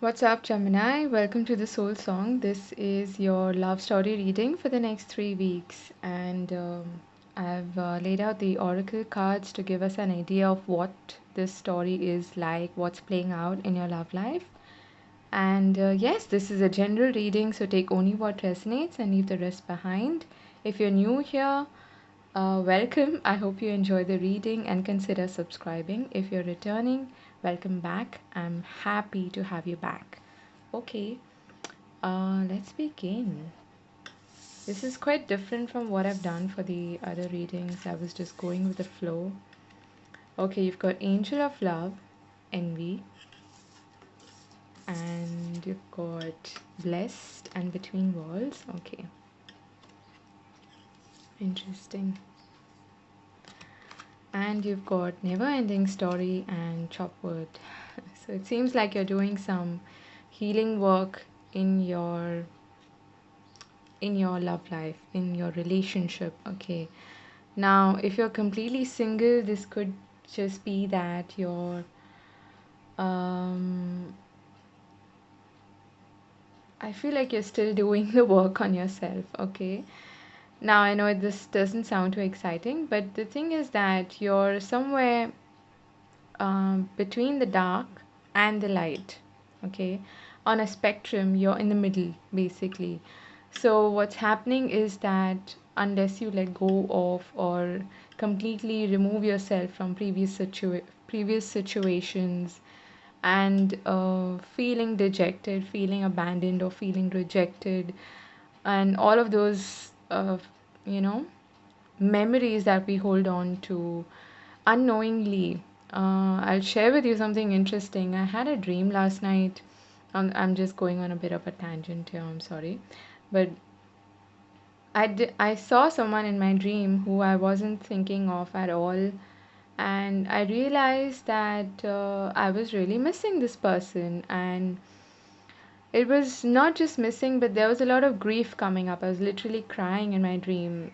What's up, Gemini? Welcome to the Soul Song. This is your love story reading for the next 3 weeks, and I've laid out the oracle cards to give us an idea of what this story is like, what's playing out in your love life. And yes, this is a general reading, so take only what resonates and leave the rest behind. If you're new here, welcome. I hope you enjoy the reading and consider subscribing. If you're returning, welcome back. I'm happy to have you back. Okay, let's begin. This is quite different from what I've done for the other readings. I was just going with the flow. Okay, you've got Angel of Love, Envy, and you've got Blessed and Between Worlds. Okay, interesting. And you've got Never Ending Story and Chop Wood. So it seems like you're doing some healing work in your love life, in your relationship. Okay, now if you're completely single, this could just be that um I feel like you're still doing the work on yourself. Okay, now I know this doesn't sound too exciting, but the thing is that you're somewhere between the dark and the light. Okay, on a spectrum, you're in the middle basically. So what's happening is that unless you let go of or completely remove yourself from previous situations, and feeling dejected, feeling abandoned, or feeling rejected, and all of those you know memories that we hold on to unknowingly. I'll share with you something interesting. I had a dream last night. I'm just going on a bit of a tangent here, I'm sorry. But I saw someone in my dream who I wasn't thinking of at all. And I realized that I was really missing this person. And it was not just missing, but there was a lot of grief coming up. I was literally crying in my dream,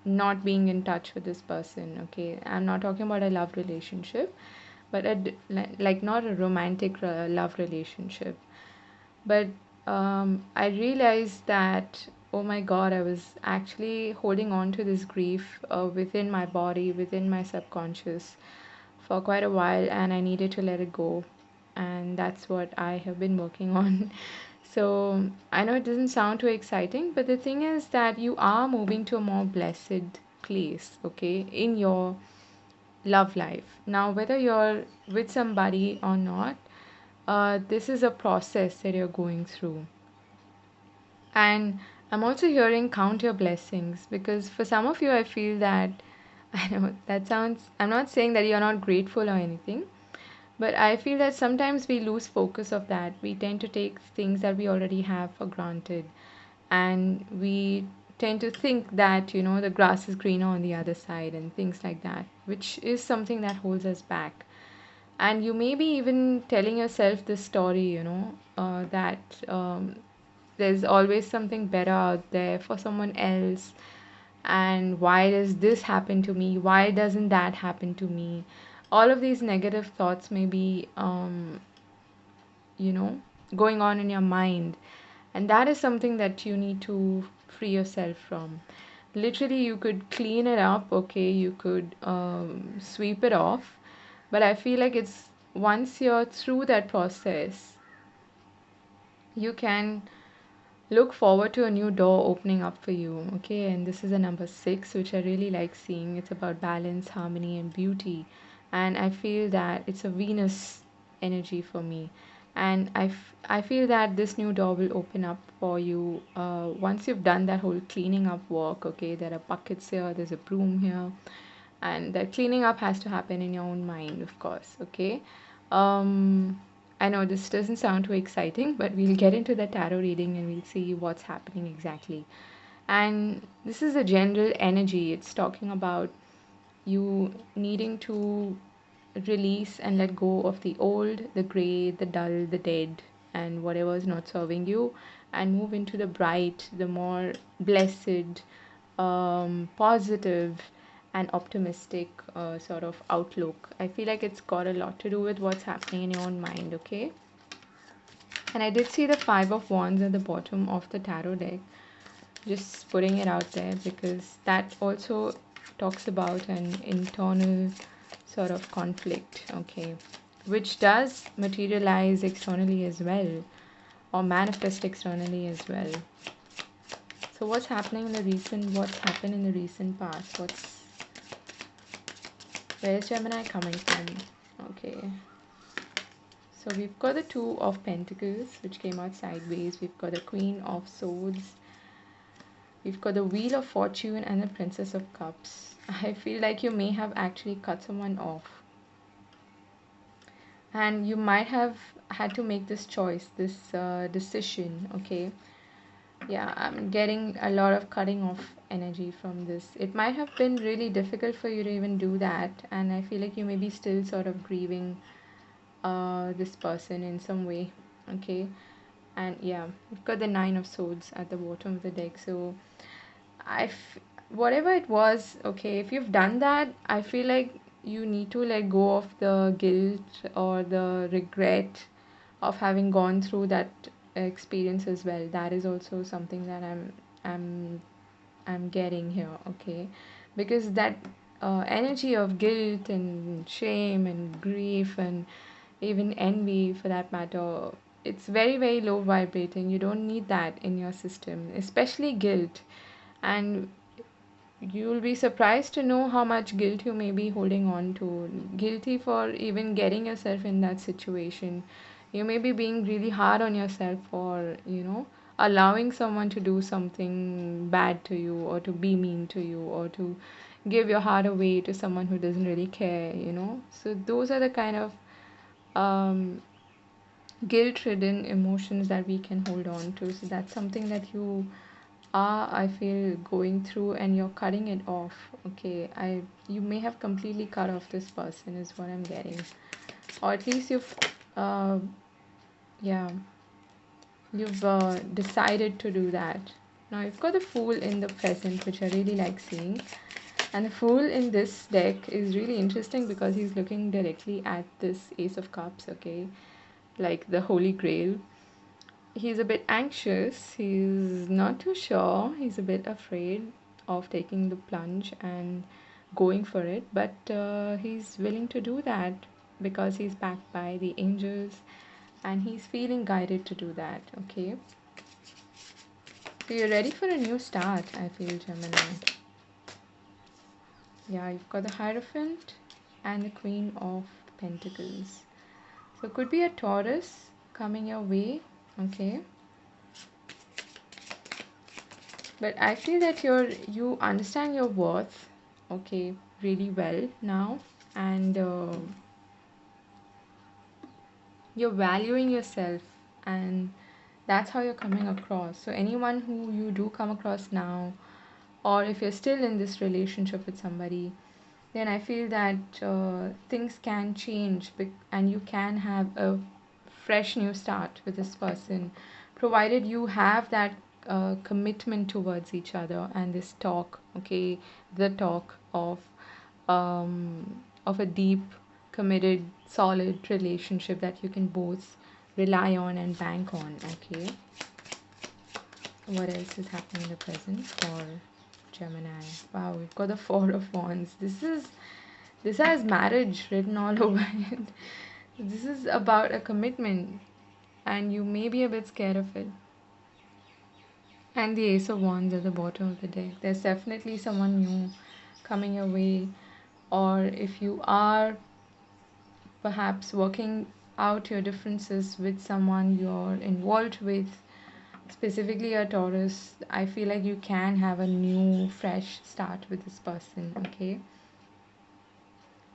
not being in touch with this person. Okay, I'm not talking about a love relationship, but like not a romantic love relationship. But I realized that, oh my God, I was actually holding on to this grief within my body, within my subconscious for quite a while, and I needed to let it go. And that's what I have been working on. So I know it doesn't sound too exciting, but the thing is that you are moving to a more blessed place, okay, in your love life. Now, whether you're with somebody or not, this is a process that you're going through. And I'm also hearing count your blessings, because for some of you, I feel that I know that sounds, I'm not saying that you're not grateful or anything, but I feel that sometimes we lose focus of that. We tend to take things that we already have for granted. And we tend to think that, the grass is greener on the other side and things like that, which is something that holds us back. And you may be even telling yourself this story, that there's always something better out there for someone else. And why does this happen to me? Why doesn't that happen to me? All of these negative thoughts may be, you know, going on in your mind. And that is something that you need to free yourself from. Literally, you could clean it up, okay? You could sweep it off. But I feel like it's once you're through that process, you can look forward to a new door opening up for you, okay? And this is a number 6, which I really like seeing. It's about balance, harmony, and beauty. And I feel that it's a Venus energy for me. And I feel that this new door will open up for you once you've done that whole cleaning up work, okay? There are buckets here, there's a broom here, and that cleaning up has to happen in your own mind, of course, okay? um I know this doesn't sound too exciting, but we'll get into the tarot reading and we'll see what's happening exactly. And this is a general energy. It's talking about you needing to release and let go of the old, the gray, the dull, the dead, and whatever is not serving you, and move into the bright, the more blessed, positive, and optimistic sort of outlook. I feel like it's got a lot to do with what's happening in your own mind, okay? And I did see the Five of Wands at the bottom of the tarot deck. Just putting it out there because that also talks about an internal sort of conflict, okay, which does materialize externally as well or manifest externally as well. So what's happened in the recent past? Where's Gemini coming from? Okay. So we've got the Two of Pentacles, which came out sideways. We've got the Queen of Swords. We've got the Wheel of Fortune and the Princess of Cups. I feel like you may have actually cut someone off. And you might have had to make this choice, this decision, okay? Yeah, I'm getting a lot of cutting off energy from this. It might have been really difficult for you to even do that. And I feel like you may be still sort of grieving this person in some way, okay? And yeah, we've got the Nine of Swords at the bottom of the deck. So whatever it was, okay, if you've done that, I feel like you need to let go of the guilt or the regret of having gone through that experience as well. That is also something that I'm I'm getting here, okay? Because that energy of guilt and shame and grief and even envy for that matter, it's very, very low vibrating. You don't need that in your system, especially guilt. And you'll be surprised to know how much guilt you may be holding on to. Guilty for even getting yourself in that situation. You may be being really hard on yourself for, allowing someone to do something bad to you or to be mean to you or to give your heart away to someone who doesn't really care. So those are the kind of um, guilt-ridden emotions that we can hold on to. So that's something that you are, I feel, going through and you're cutting it off. Okay, you may have completely cut off this person is what I'm getting. Or at least uh yeah, you've decided to do that. Now you've got the Fool in the present, which I really like seeing. And the Fool in this deck is really interesting because he's looking directly at this Ace of Cups, okay? Like the Holy Grail. He's a bit anxious. He's not too sure. He's a bit afraid of taking the plunge and going for it, but he's willing to do that because he's backed by the angels and he's feeling guided to do that. Okay, so you're ready for a new start, I feel, Gemini. Yeah, you've got the Hierophant and the Queen of Pentacles. So it could be a Taurus coming your way. Okay, but I feel that you understand your worth, okay, really well now, and you're valuing yourself, and that's how you're coming across. So anyone who you do come across now, or if you're still in this relationship with somebody, then I feel that things can change and you can have a fresh new start with this person, provided you have that commitment towards each other and this talk, okay, the talk of a deep, committed, solid relationship that you can both rely on and bank on, okay. What else is happening in the present for Gemini? Wow, we've got the Four of Wands. This has marriage written all over it. This is about a commitment, and you may be a bit scared of it. And the Ace of Wands at the bottom of the deck. There's definitely someone new coming your way, or if you are perhaps working out your differences with someone you're involved with, specifically a Taurus, I feel like you can have a new, fresh start with this person, okay?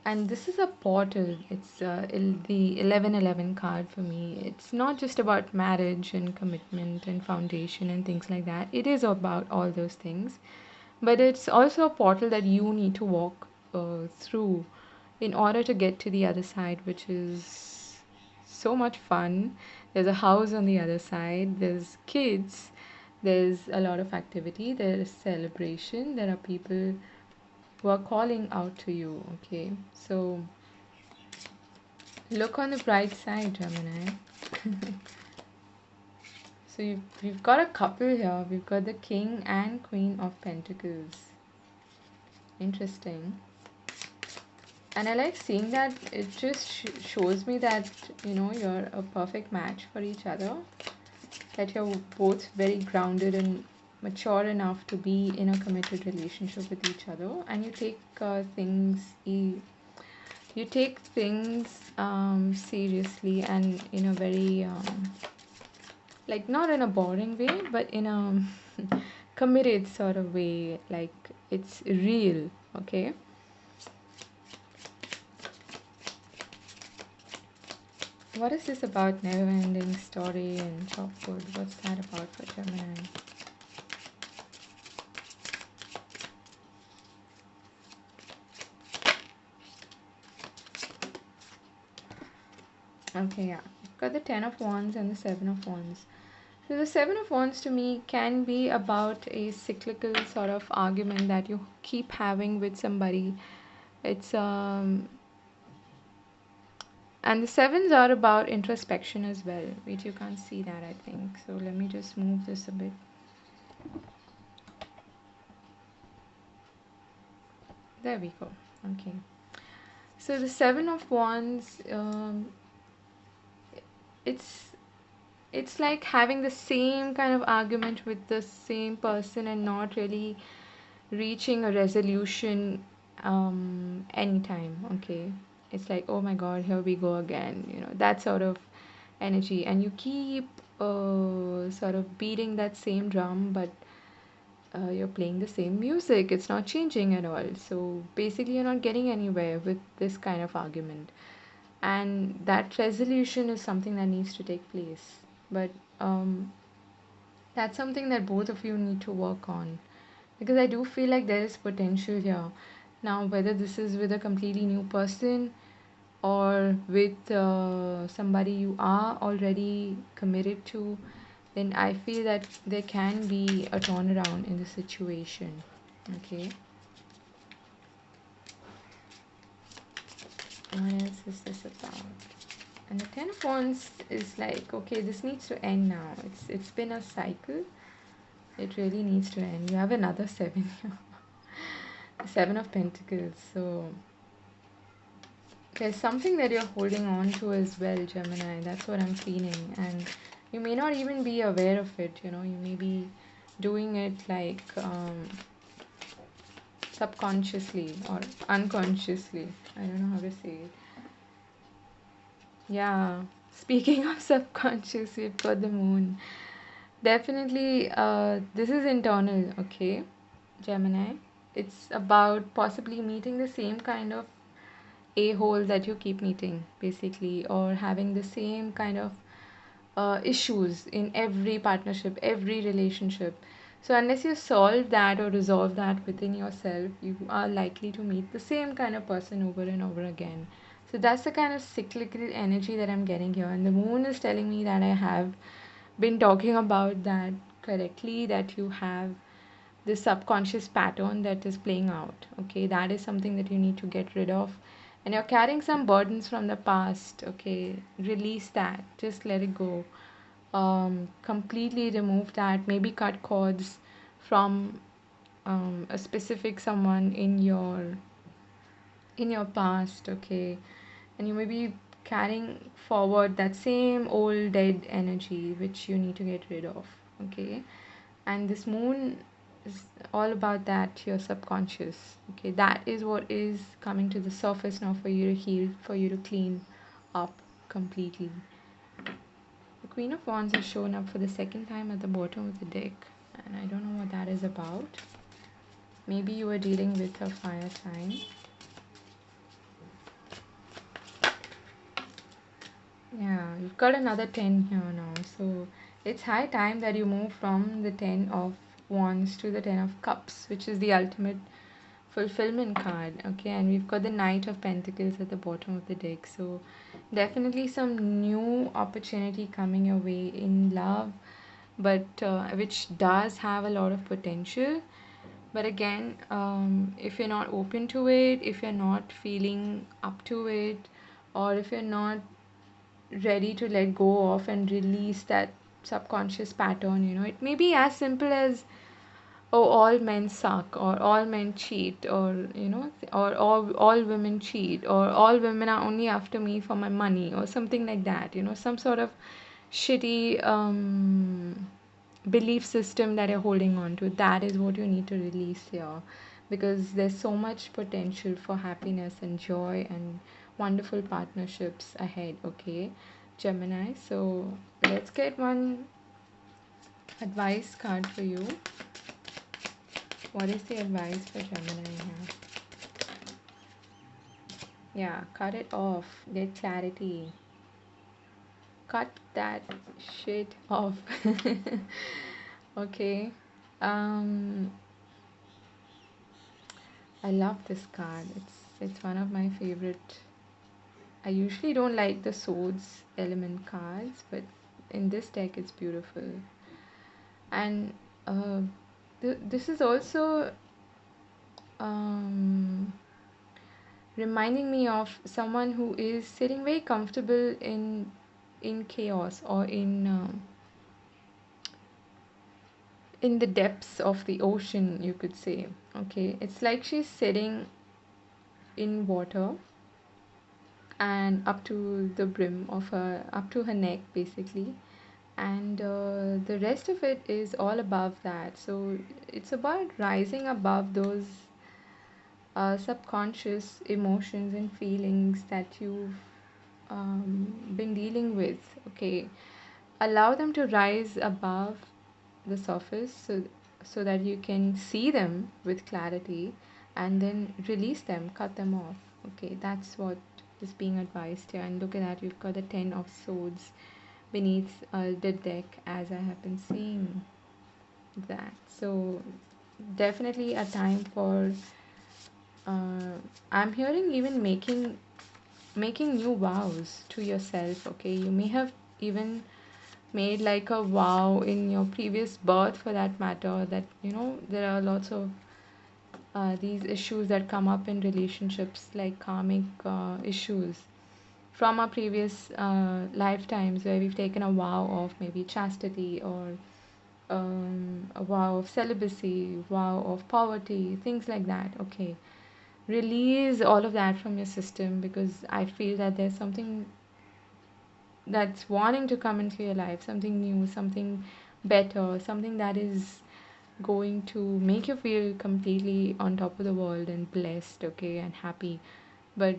And this is a portal. It's the 1111 card for me. It's not just about marriage and commitment and foundation and things like that. It is about all those things. But it's also a portal that you need to walk through in order to get to the other side, which is so much fun. There's a house on the other side, there's kids, there's a lot of activity, there is celebration, there are people who are calling out to you, okay? So look on the bright side, Gemini. So we've got a couple here. We've got the King and Queen of Pentacles. Interesting. And I like seeing that. It just shows me that, you're a perfect match for each other. That you're both very grounded and mature enough to be in a committed relationship with each other. And you take things seriously, and in a very like, not in a boring way, but in a committed sort of way, like it's real. Okay. What is this about never ending story and chopwood? What's that about for Gemini? Okay, yeah. Got the Ten of Wands and the Seven of Wands. So the Seven of Wands to me can be about a cyclical sort of argument that you keep having with somebody. It's and the sevens are about introspection as well. Wait, you can't see that, I think. So let me just move this a bit. There we go. Okay. So the Seven of Wands, it's it's like having the same kind of argument with the same person and not really reaching a resolution anytime. Okay, it's like, oh my god, here we go again, that sort of energy, and you keep sort of beating that same drum, but you're playing the same music, it's not changing at all. So basically you're not getting anywhere with this kind of argument, and that resolution is something that needs to take place. But that's something that both of you need to work on, because I do feel like there is potential here. Now, whether this is with a completely new person or with somebody you are already committed to, then I feel that there can be a turnaround in the situation. Okay. What else is this about? And the Ten of Wands is like, okay, this needs to end now. It's been a cycle. It really needs to end. You have another seven here. The Seven of Pentacles. So there's something that you're holding on to as well, Gemini. That's what I'm feeling. And you may not even be aware of it. You may be doing it like subconsciously or unconsciously. I don't know how to say it. Yeah. Speaking of subconscious, we've got the moon. Definitely, this is internal, okay, Gemini. It's about possibly meeting the same kind of a-hole that you keep meeting, basically, or having the same kind of issues in every partnership, every relationship. So, unless you solve that or resolve that within yourself, you are likely to meet the same kind of person over and over again. So, that's the kind of cyclical energy that I'm getting here. And the moon is telling me that I have been talking about that correctly, that you have this subconscious pattern that is playing out. Okay, that is something that you need to get rid of. And you're carrying some burdens from the past. Okay, release that, just let it go. Completely remove that, maybe cut cords from a specific someone in your past. Okay, and you may be carrying forward that same old dead energy which you need to get rid of. Okay, and this moon is all about that, your subconscious. Okay, that is what is coming to the surface now for you to heal, for you to clean up completely. The Queen of Wands has shown up for the second time at the bottom of the deck, and I don't know what that is about. Maybe you were dealing with a fire sign. Yeah, you've got another 10 here now. So it's high time that you move from the 10 of Wands to the 10 of Cups, which is the ultimate fulfillment card. Okay, and we've got the Knight of Pentacles at the bottom of the deck. So definitely some new opportunity coming your way in love, but which does have a lot of potential. But again, if you're not open to it, if you're not feeling up to it, or if you're not ready to let go of and release that subconscious pattern. It may be as simple as, oh, all men suck, or all men cheat, or or all women cheat, or all women are only after me for my money, or something like that. Some sort of shitty belief system that you're holding on to. That is what you need to release here, because there's so much potential for happiness and joy and wonderful partnerships ahead. Okay, Gemini. So let's get one advice card for you. What is the advice for Gemini here? Yeah, cut it off. Get clarity. Cut that shit off. Okay. Um, I love this card. It's one of my favorite. I usually don't like the swords element cards, but in this deck it's beautiful. And uh, this is also um, reminding me of someone who is sitting very comfortable in chaos, or in the depths of the ocean, you could say. Okay, it's like she's sitting in water, and up to the brim of her, up to her neck basically, and the rest of it is all above that. So it's about rising above those subconscious emotions and feelings that you've been dealing with. Okay, allow them to rise above the surface, so that you can see them with clarity, and then release them, cut them off. Okay, that's what is being advised here. And look at that, you've got the 10 of swords beneath the deck, as I have been seeing that. So definitely a time for uh, I'm hearing even making new vows to yourself. Okay, you may have even made like a vow in your previous birth, for that matter, that there are lots of these issues that come up in relationships, like karmic issues from our previous lifetimes, where we've taken a vow of maybe chastity, or a vow of celibacy, vow of poverty, things like that. Okay, release all of that from your system, because I feel that there's something that's wanting to come into your life, something new, something better, something that is going to make you feel completely on top of the world and blessed, okay, and happy. But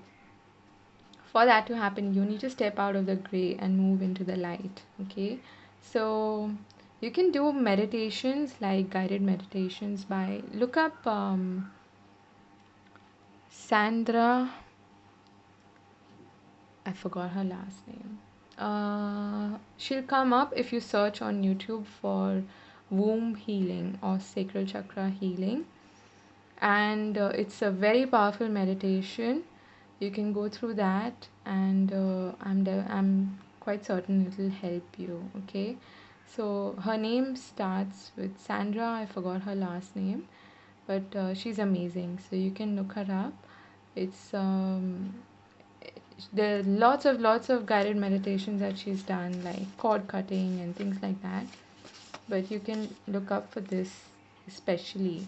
for that to happen, you need to step out of the gray and move into the light, okay? So you can do meditations, like guided meditations, by look up Sandra. I forgot her last name. She'll come up if you search on YouTube for womb healing or sacral chakra healing, and it's a very powerful meditation. You can go through that, and I'm quite certain it'll help you. Okay, so her name starts with Sandra. I forgot her last name, but she's amazing. So you can look her up. It's there are lots of guided meditations that she's done, like cord cutting and things like that. But you can look up for this, especially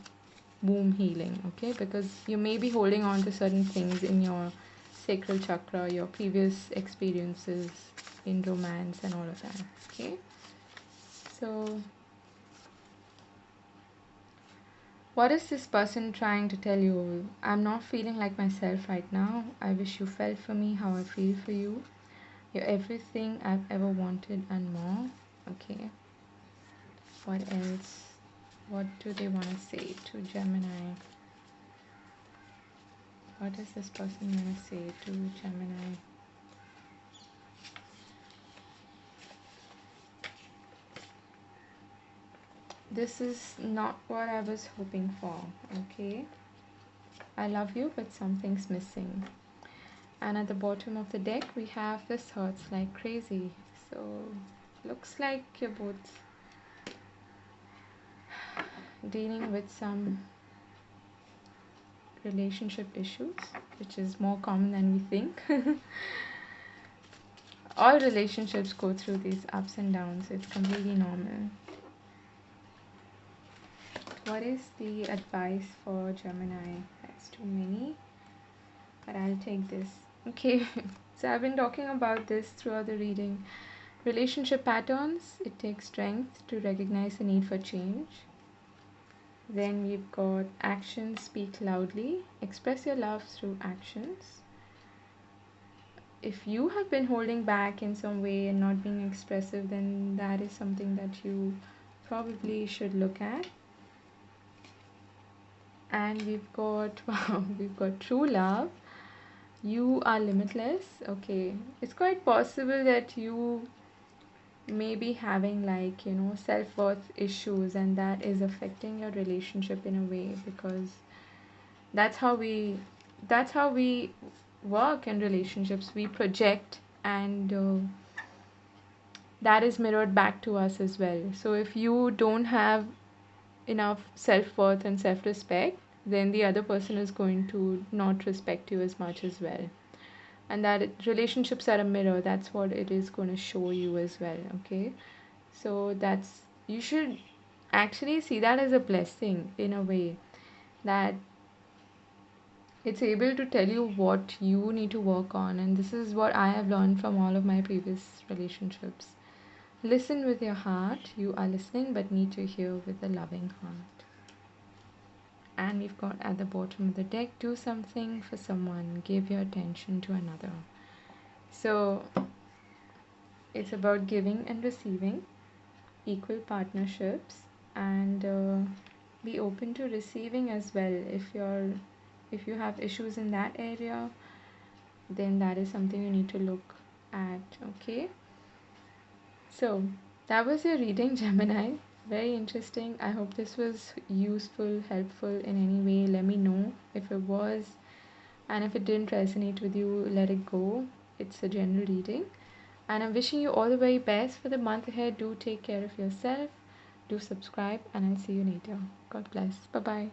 womb healing, okay? Because you may be holding on to certain things in your sacral chakra, your previous experiences in romance and all of that, okay? So what is this person trying to tell you? I'm not feeling like myself right now. I wish you felt for me how I feel for you. You're everything I've ever wanted and more. Okay. What else? What do they want to say to Gemini? What does this person want to say to Gemini? This is not what I was hoping for. Okay. I love you, but something's missing. And at the bottom of the deck, we have this hurts like crazy. So, looks like you're both dealing with some relationship issues, which is more common than we think. all relationships go through these ups and downs. It's completely normal. What is the advice for Gemini? That's too many, but I'll take this. Okay, so I've been talking about this throughout the reading. Relationship patterns, it takes strength to recognize the need for change. Then we've got actions speak loudly. Express your love through actions. If you have been holding back in some way and not being expressive, then that is something that you probably should look at. And we've got wow, we've got true love. You are limitless. Okay, it's quite possible that you may be having, like, self-worth issues, and that is affecting your relationship in a way, because that's how we that's how we work in relationships. We project, and that is mirrored back to us as well. So if you don't have enough self-worth and self-respect, then the other person is going to not respect you as much as well. And relationships are a mirror. That's what it is going to show you as well. Okay, so that's, you should actually see that as a blessing in a way, that it's able to tell you what you need to work on. And this is what I have learned from all of my previous relationships. Listen with your heart. You are listening but need to hear with a loving heart. And we've got at the bottom of the deck, do something for someone, give your attention to another. So it's about giving and receiving, equal partnerships, and be open to receiving as well. If you have issues in that area, then that is something you need to look at. Okay, so that was your reading, Gemini. Very interesting. I hope this was useful, helpful in any way. Let me know if it was, and if it didn't resonate with you, let it go. It's a general reading, and I'm wishing you all the very best for the month ahead. Do take care of yourself, do subscribe, and I'll see you later. God bless. Bye bye.